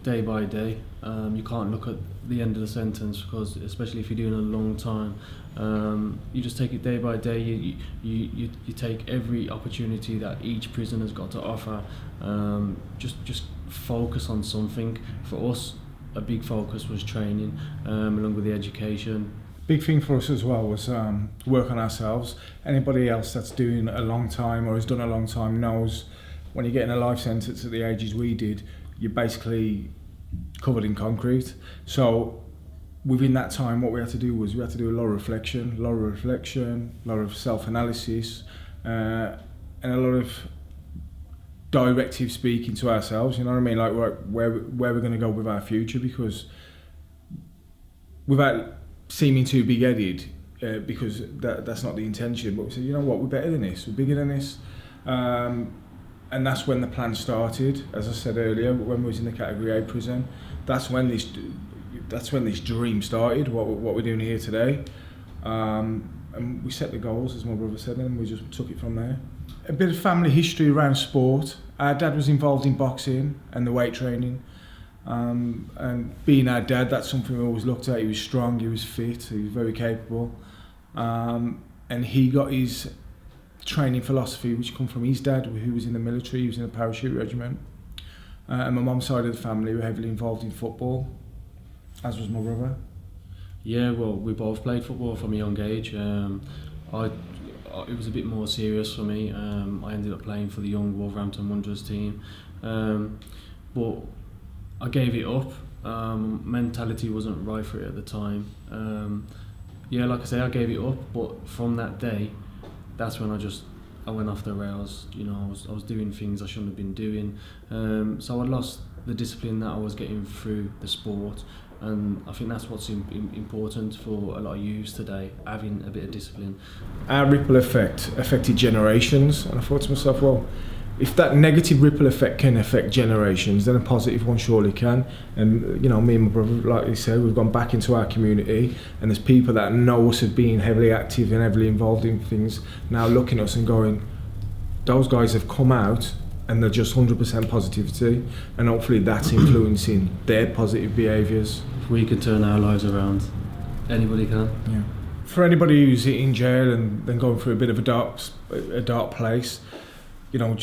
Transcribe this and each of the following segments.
it day by day. You can't look at the end of the sentence, because especially if you're doing a long time, you just take it day by day. You take every opportunity that each prisoner's got to offer. Just focus on something. For us, a big focus was training, along with the education. Big thing for us as well was work on ourselves. Anybody else that's doing a long time or has done a long time knows when you get in a life sentence at the ages we did, you're basically covered in concrete. So within that time, what we had to do was we had to do a lot of reflection, a lot of self-analysis, and a lot of directive speaking to ourselves. You know what I mean? Like where we're going to go with our future, because without seeming too big-headed, because that's not the intention, but we said, you know what, we're better than this, we're bigger than this. And that's when the plan started. As I said earlier, when we was in the Category A prison, that's when this dream started, what we're doing here today. And we set the goals, as my brother said, and we just took it from there. A bit of family history around sport. Our dad was involved in boxing and the weight training. And being our dad, that's something we always looked at. He was strong, he was fit, he was very capable. And he got his training philosophy, which come from his dad, who was in the military. He was in a parachute regiment. And my mum's side of the family were heavily involved in football, as was my brother. Yeah, well, we both played football from a young age. It was a bit more serious for me. I ended up playing for the young Wolverhampton Wanderers team, but I gave it up. Mentality wasn't right for it at the time. Yeah, like I say, I gave it up, but from that day, that's when I went off the rails. You know, I was doing things I shouldn't have been doing. So I lost the discipline that I was getting through the sport, and I think that's what's important for a lot of youths today, having a bit of discipline. Our ripple effect affected generations, and I thought to myself, well, if that negative ripple effect can affect generations, then a positive one surely can. And you know, me and my brother, like you said, we've gone back into our community, and there's people that know us as being heavily active and heavily involved in things now looking at us and going, those guys have come out and they're just 100% positivity, and hopefully that's influencing their positive behaviours. If we can turn our lives around, anybody can. Yeah. For anybody who's in jail and then going through a bit of a dark place, you know,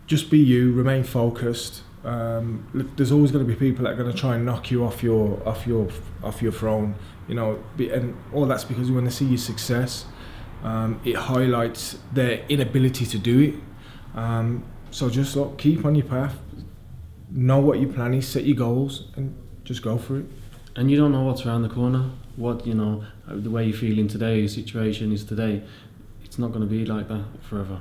just be you, remain focused. There's always going to be people that are going to try and knock you off your throne, you know, and all that's because when they see your success, it highlights their inability to do it. So just look, keep on your path, know what your plan is, set your goals, and just go for it. And you don't know what's around the corner. What, you know, the way you're feeling today, your situation is today, it's not going to be like that forever.